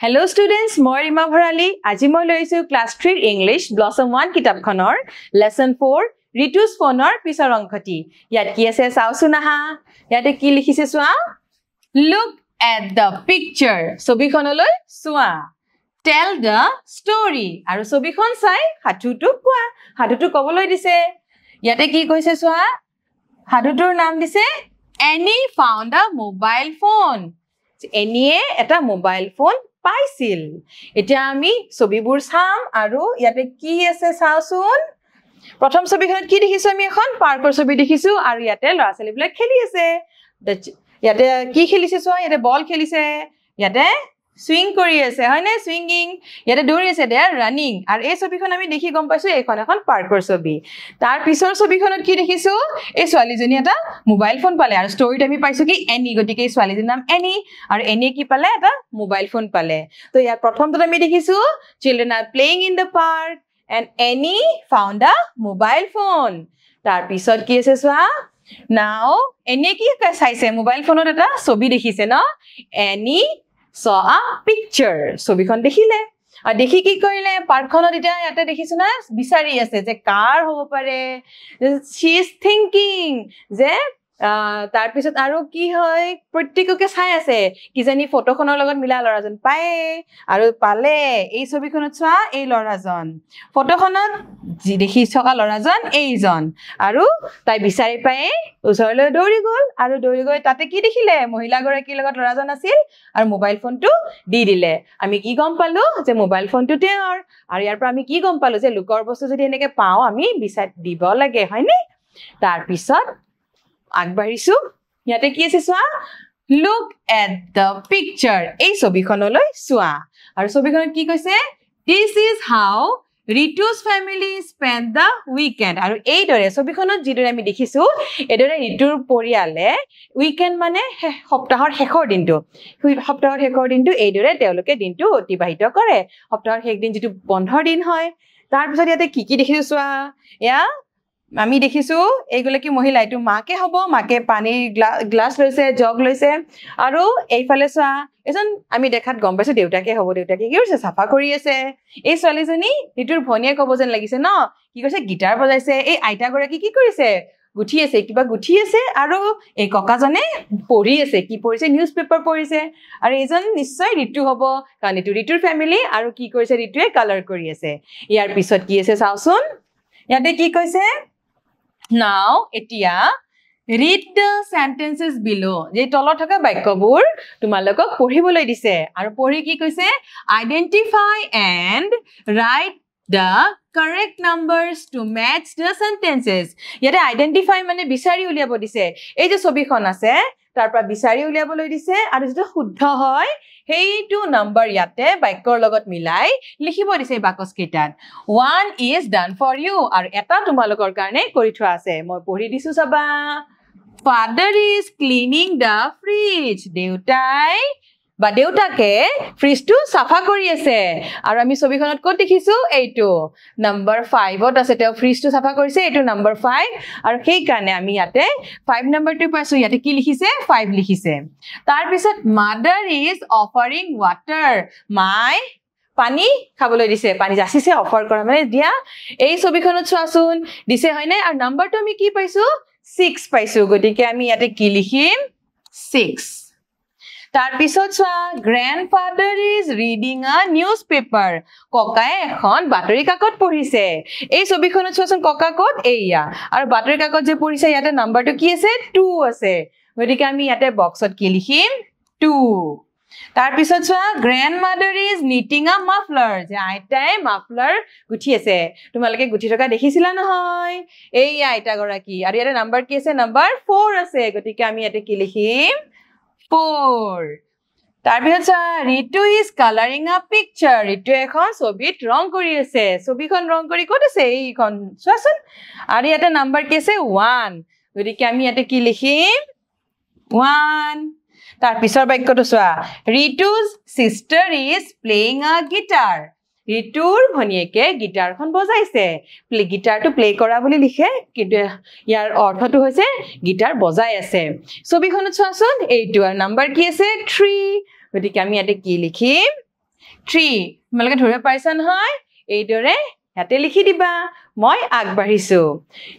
Hello students, মই ৰিমা ভৰালী আজি মই লৈছো ক্লাস 3 ইংলিশ ব্লসম 1 কিতাপখনৰ লেসন 4 ৰিতুস ফোনৰ পিছৰ অংশটি ইয়াত কি আছে চাওচোন আহা ইয়াতে কি লিখিছে চোৱা Look at the picture ছবিখনলৈ চোৱা Tell the story আৰু ছবিখন চাই হাতুটো কোৱা হাতুটো কবলৈ দিছে ইয়াতে কি কৈছে চোৱা হাতুটোৰ নাম দিছে Annie found a mobile phone Annie এটা mobile phone পাইছিল এতিয়া আমি ছবিবোৰ চাম আৰু ইয়াতে কি আছে চাওচোন প্ৰথম ছবিখনত কি দেখিছো আমি এখন পাৰ্কৰ ছবি দেখিছো আৰু ইয়াতে ল'ৰা ছোৱালীবিলাক খেলি আছে ইয়াতে কি খেলিছে চোৱা ইয়াতে বল খেলিছে ইয়াতে সুইং কৰি আছে হয়নে সুইংিং ইয়াতে দৌৰি আছে দে ৰানিং আৰু এই ছবিখন আমি দেখি গম পাইছো এখন পাৰ্কৰ ছবি তাৰ পিছৰ ছবিখনত কি দেখিছো এই ছোৱালীজনী এটা মোবাইল ফোন পালে আৰু ষ্টৰীত আমি পাইছো কি এনি গতিকে এই ছোৱালীজনীৰ নাম এনি আৰু এনি কি পালে এটা মোবাইল ফোন পালে তো ইয়াৰ প্ৰথমটো আমি দেখিছো children are playing in the park and Annie found a mobile phone তাৰ পিছত কি আছে চোৱা now এনি কি চাইছে মোবাইল ফোনত এটা ছবি দেখিছে ন এনি saw a picture ছবিখন দেখিলে আৰু দেখি কি কৰিলে পাৰ্কখনত এটা ইয়াতে দেখিছো না বিচাৰি আছে যে কাৰ হ'ব পাৰে she is thinking যে তাৰ পিছত আৰু কি হয় প্ৰত্যেককে চাই আছে কিজানি ফটোখনৰ লগত মিলা লৰাজন পায় আৰু পালে এই ছবিখনত চোৱা এই লৰাজন ফটোখনত যি দেখি থকা লৰাজন এইজন আৰু তাই বিচাৰি পায় ওচৰলৈ দৌৰি গল আৰু দৌৰি গৈ তাতে কি দেখিলে মহিলা গৰাকীৰ লগত লৰাজন আছিল আৰু মোবাইল ফোনটো দি দিলে আমি কি গম পালো যে মোবাইল ফোনটো তেওঁৰ আৰু ইয়াৰ পৰা আমি কি গম পালো যে লোকৰ বস্তু যদি এনেকে পাও আমি বিচাৰি দিব লাগে হয়নে তাৰ পিছত আগবাঢ়িছো ইয়াতে কি আছে চোৱা Look at the picture এই ছবিখনলৈ চোৱা আৰু ছবিখনত কি কৈছে This is how Ritu's family spent the weekend আৰু এই দৰে ছবিখনত যিদৰে আমি দেখিছো এদৰে ৰিতুৰ পৰিয়ালে উইকেন্ড মানে সপ্তাহৰ শেষৰ দিনটো এই দৰে তেওঁলোকে দিনটো অতিবাহিত কৰে সপ্তাহৰ শেষ দিন যেটো বন্ধৰ দিন হয় তাৰ পিছত ইয়াতে কি দেখিছো চোৱা এয়া আমি দেখিছো এইগুলা কি মহিলা এটো মাকে হ'ব মাকে পানীৰ গ্লাস লৈছে জগ লৈছে আৰু এইফালে চোৱা এজন আমি দেখাত গম পাইছো দেউতাকে হ'ব দেউতাকে কি কৰিছে সাফা কৰি আছে এই ছোৱালীজনী ৰিতুৰ ভনিয়ে ক'ব যেন লাগিছে ন কি কৈছে গিটাৰ বজাইছে এই আইতা গৰাকী কি কৰিছে গুঠি আছে কিবা গুঠি আছে আৰু এই ককাজনে পঢ়ি আছে কি পঢ়িছে নিউজ পেপাৰ পঢ়িছে আৰু এজন নিশ্চয় ৰিতু হ'ব কাৰণ এটো ৰিতুৰ ফ্যামিলি আৰু কি কৰিছে ৰিতুৱে কালাৰ কৰি আছে ইয়াৰ পিছত কি আছে চাওচোন ইয়াতে কি কৈছে Now, etia, read the sentences below. Je tolo thaka bakyobur tumalokok পঢ়িবলৈ দিছে আৰু পঢ়ি কি কৈছে identify and write the correct numbers to match the sentences. ইয়াতে identify মানে বিচাৰি উলিয়াব দিছে এই যে ছবিখন আছে তাৰ পৰা বিচাৰি উলিয়াবলৈ দিছে আৰু যেটো শুদ্ধ হয় হেইটো নম্বৰ ইয়াতে বাক্যৰ লগত মিলাই লিখিব দিছে বাকস কেইটাত 1 is done for you আৰু এটা তোমালোকৰ কাৰণে কৰি থোৱা আছে মই পঢ়ি দিছো সবা Father is cleaning the fridge দেউতাকে ফ্ৰিজটো সাফা কৰি আছে আৰু আমি ছবিখনত ক'ত দেখিছো এইটো নম্বৰ 5ত আছে তেওঁ ফ্ৰিজটো সাফা কৰিছে এইটো নম্বৰ 5 আৰু সেই কাৰণে আমি ইয়াতে 5 নম্বৰটো পাইছো ইয়াতে কি লিখিছে 5 লিখিছে তাৰ পিছত mother is offering water মাই পানী খাবলৈ দিছে পানী যাচিছে অফাৰ কৰা মানে দিয়া এই ছবিখনত চোৱাচোন দিছে হয়নে আৰু নম্বৰটো আমি কি পাইছো 6 পাইছো গতিকে আমি ইয়াতে কি লিখিম 6 তাৰ পিছত চোৱা grandfather is reading a newspaper ককায়ে এখন বাতৰি কাকত পঢ়িছে এই ছবিখনত চোৱাচোন ককা ক'ত এইয়া আৰু বাতৰি কাকত যে পঢ়িছে ইয়াতে নম্বৰটো কি আছে 2 আছে গতিকে আমি ইয়াতে বক্সত কি লিখিম 2 তাৰ পিছত চোৱা grandmother is knitting a muffler যে আইতাই মাফলাৰ গুঠি আছে তোমালোকে গুঠি থকা দেখিছিলা নহয় এই আইতা গৰাকী আৰু ইয়াতে নম্বৰ কি আছে নম্বৰ 4 আছে গতিকে আমি ইয়াতে কি লিখিম 4 তাৰপিছত Ritu is coloring a picture Ritu এখন ছবিত ৰং কৰি আছে ছবিখন ৰং কৰি ক'ত আছে এইখন চোৱাচোন আৰু ইয়াতে নম্বৰ কি আছে 1 গতিকে আমি ইয়াতে কি লিখিম 1 তাৰ পিছৰ বাক্যটো চোৱা ৰিতু's sister is playing a guitar ৰিতুৰ ভনিয়েকে গিটাৰখন বজাইছে গিটাৰটো প্লে কৰা বুলি লিখে কিন্তু ইয়াৰ অৰ্থটো হৈছে গিটাৰ বজাই আছে ছবিখনত চোৱাচোন এইটো আৰু নম্বৰ কি আছে 3 গতিকে আমি ইয়াতে কি লিখিম 3 তোমালোকে ধৰিব পাৰিছা নহয় এইদৰে ইয়াতে লিখি দিবা মই আগবাঢ়িছো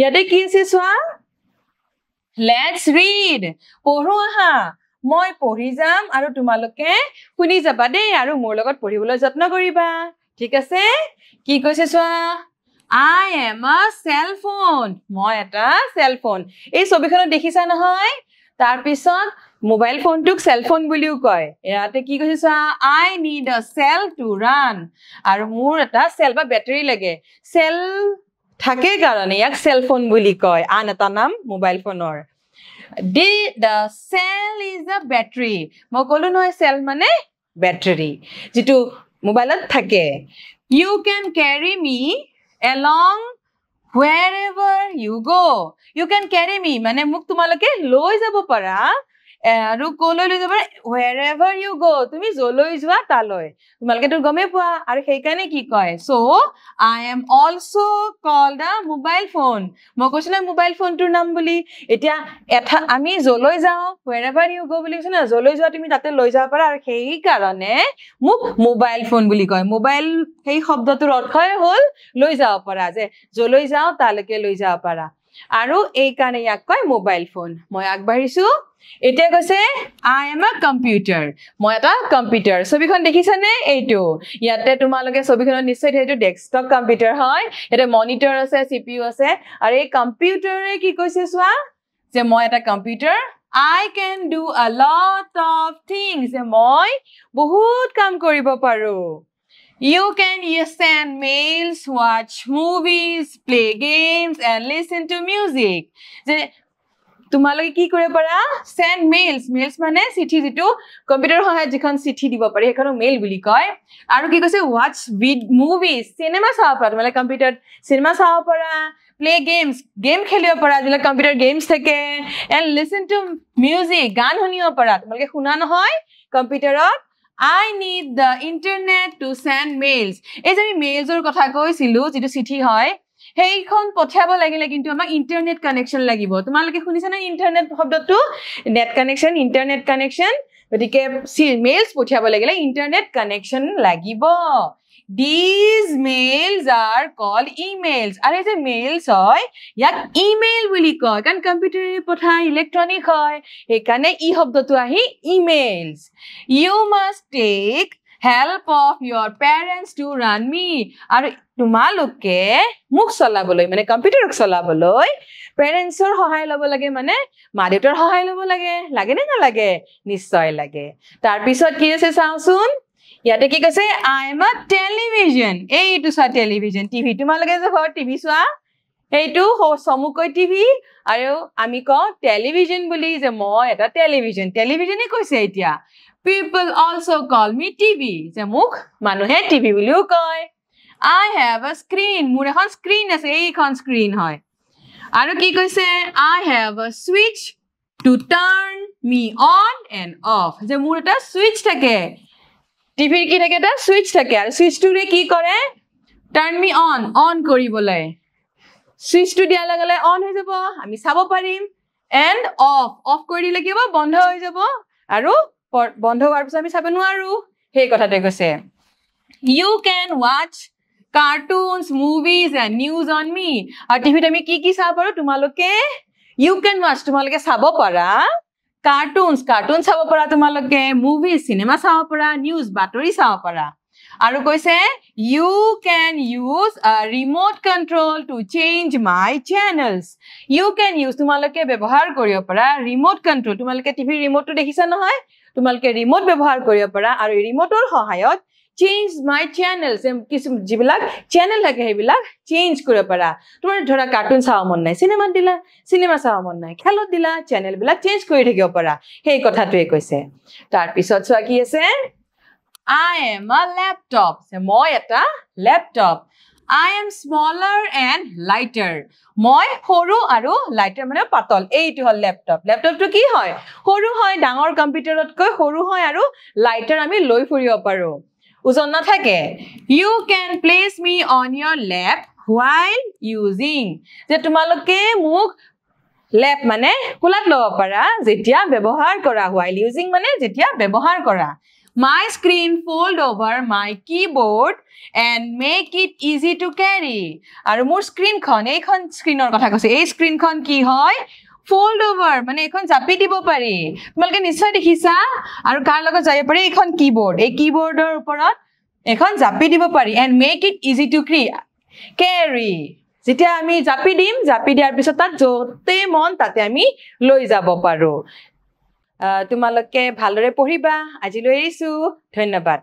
ইয়াতে কি আছে চোৱা let's read পঢ়ো আহা মই পঢ়ি যাম আৰু তোমালোকে শুনি যাবা দেই আৰু মোৰ লগত পঢ়িবলৈ যত্ন কৰিবা ঠিক আছে কি কৈছে চোৱা I am a cell phone মই এটা cell phone এই ছবিখনত দেখিছা নহয় তাৰ পিছত মোবাইল ফোনটোক সেল ফোন বুলিও কয় ইয়াতে কি কৈছে চোৱা I need a cell to run আৰু মোৰ এটা সেল বা বেটাৰী লাগে সেল থাকে কাৰণে ইয়াক সেল ফোন বুলি কয় আন এটা নাম মোবাইল ফোনৰ the cell is a battery মই কলো নহয় সেল মানে বেটাৰী যেটো মোবাইলত থাকে you can carry me along wherever you go you can carry me মানে মোক তোমালোকে লৈ যাব পাৰা আৰু কলৈ লৈ যাব wherever you go তুমি জলৈ যোৱা তালৈ তোমালোকে তো গমে পোৱা আৰু সেইকাৰণে কি কয় so I am also called a mobile phone মই কৈছিলা মোবাইল ফোনটোৰ নাম বুলি এতিয়া আমি জলৈ যাও wherever you go বুলি কৈছিনা জলৈ যোৱা তুমি তাতে লৈ যাব পাৰা আৰু সেই কাৰণে মোক মোবাইল ফোন বুলি কয় মোবাইল সেই শব্দটোৰ অৰ্থই হ'ল লৈ যাব পাৰা যে জলৈ যাও তালৈকে লৈ যাব পাৰা আৰু এই কাৰণে ইয়াক কয় মোবাইল ফোন মই আগবাঢ়িছো এতিয়া কৈছে I am a computer মই এটা কম্পিউটাৰ ছবিখন দেখিছানে এইটো ইয়াতে তোমালোকে ছবিখনত নিশ্চয় এইটো ডেস্কটপ কম্পিউটাৰ হয় এটা মনিটৰ আছে CPU আছে আৰু এই কম্পিউটাৰে কি কৈছে চোৱা যে মই এটা computer I can do a lot of things যে মই বহুত কাম কৰিব পাৰো You can send mails, watch movies, play games and listen to music. যে তোমালোকে কি কৰিব পাৰা send mails মানে চিঠি যেটো কম্পিউটাৰ সহায়ত যিখন চিঠি দিব পাৰি সেইখন মেইল বুলি কয় আৰু কি কৈছে watch movies সিনেমা চাব পাৰা তোমালোকে কম্পিউটাৰত সিনেমা চাব পাৰা play games গেম খেলিব পাৰা যেনে কম্পিউটাৰ গেমছ থাকে and listen to music গান শুনিব পাৰা তোমালোকে শুনা নহয় কম্পিউটাৰত I need the internet to send mails এই যে মেইলছৰ কথা কৈছিলো যেটো চিঠি হয় সেইখন পঠিয়াব লাগিলে কিন্তু আমাক ইন্টাৰনেট কানেকশন লাগিব তোমালোকে শুনিছা না ইন্টাৰনেট শব্দটো নেট কানেকশন ইন্টাৰনেট কানেকশন গতিকে মেইলছ পঠিয়াব লাগিলে ইন্টাৰনেট কানেকশন লাগিব These mails are called emails আৰু এই যে মেইলছ হয় ইয়াক ইমেইল বুলি কয় কাৰণ কম্পিউটাৰে পঠায় ইলেক্ট্ৰনিক হয় সেইকাৰণে ই শব্দটো আহি ইমেইলছ You must take help of your parents to run me আৰু তোমালোকে মুখ চলাবলৈ মানে কম্পিউটাৰক চলাবলৈ পেৰেন্টছৰ সহায় লব লাগে মানে মা দেউতাৰ সহায় লব লাগে নে নালাগে নিশ্চয় লাগে তাৰ পিছত কি আছে চাওচোন ইয়াতে কি কৈছে I am a television এইটো চা টেলিভিজন টিভি তোমালোকে যে ঘৰত টিভি চোৱা এইটো সমুকৈ টিভি আৰু আমি কওঁ টেলিভিজন বুলি যে মই এটা টেলিভিজনে কৈছে এতিয়া People also call me TV যে মোক মানুহে টিভি বুলিও কয় I have a screen মোৰ এখন স্ক্ৰিন আছে এইখন স্ক্ৰিন হয় আৰু কি কৈছে I have a switch to turn me on and off যে মোৰ এটা সুইচ থাকে টিভিৰ কি থাকে এটা সুইচ থাকে আৰু সুইচটোৰে কি কৰে turn me on কৰিবলৈ সুইচটো দিয়া লগে অন হৈ যাব আমি চাব পাৰিম and off কৰি দিলে কি হ'ব বন্ধ হৈ যাব আৰু বন্ধ হোৱাৰ পিছত আমি চাব নোৱাৰো সেই কথাটো কৈছে You can watch cartoons movies and news on me আৰু টিভিত আমি কি চাব পাৰো তোমালোকে You can watch তোমালোকে চাব পাৰা cartoons চাব পাৰা তোমালোকে movies cinema চাব পাৰা news বাতৰি চাব পাৰা আৰু কৈছে You can use a remote control to change my channels You can use তোমালোকে ব্যৱহাৰ কৰিব পাৰা remote control তোমালোকে টিভি ৰিমোটটো দেখিছা নহয় তোমালোকে ৰিমোট ব্যৱহাৰ কৰিব পাৰা আৰু ৰিমোটৰ সহায়ত চেঞ্জ মাই চেনেলছ কিছু যিবিলাক চেনেল থাকে সেইবিলাক চেঞ্জ কৰিব পাৰা তোমাৰ ধৰা কাৰ্টুন চাব মন নাই সিনেমা চাব মন নাই খেলত দিলা চেনেল বিলাক চেঞ্জ কৰি থাকিব পাৰা সেই কথাটোৱে কৈছে তাৰ পিছত চোৱা কি আছে I am a laptop মই এটা laptop I am smaller and lighter মই সৰু আৰু লাইটাৰ মানে পাতল এইটো হল ল্যাপটপটো কি হয় সৰু হয় ডাঙৰ কম্পিউটাৰতকৈ সৰু হয় আৰু লাইটাৰ আমি লৈ ফুৰিব পাৰো ওজন নাথাকে You can place me on your lap while using যে তোমালোকে মোক ল্যাপ মানে কোলাত লব পাৰা যেতিয়া ব্যৱহাৰ কৰা while using মানে যেতিয়া ব্যৱহাৰ কৰা My screen fold over my keyboard and make it easy to carry. আৰু মোৰ স্ক্ৰিনখন এইখন স্ক্ৰিনৰ কথা কৈছে এই স্ক্ৰিনখন কি হয় fold over মানে এখন জাপি দিব পাৰি তোমালোকে নিশ্চয় দেখিছা আৰু কাৰ লগত যাব পাৰি এইখন কিবোৰ্ড এই কিবোৰ্ডৰ ওপৰত এখন জাপি দিব পাৰি and make it easy to carry যেতিয়া আমি জাপি দিয়াৰ পিছত তাত যতে মন তাতে আমি লৈ যাব পাৰো তোমালোকে ভালদৰে পঢ়িবা আজিলৈ এৰিছো ধন্যবাদ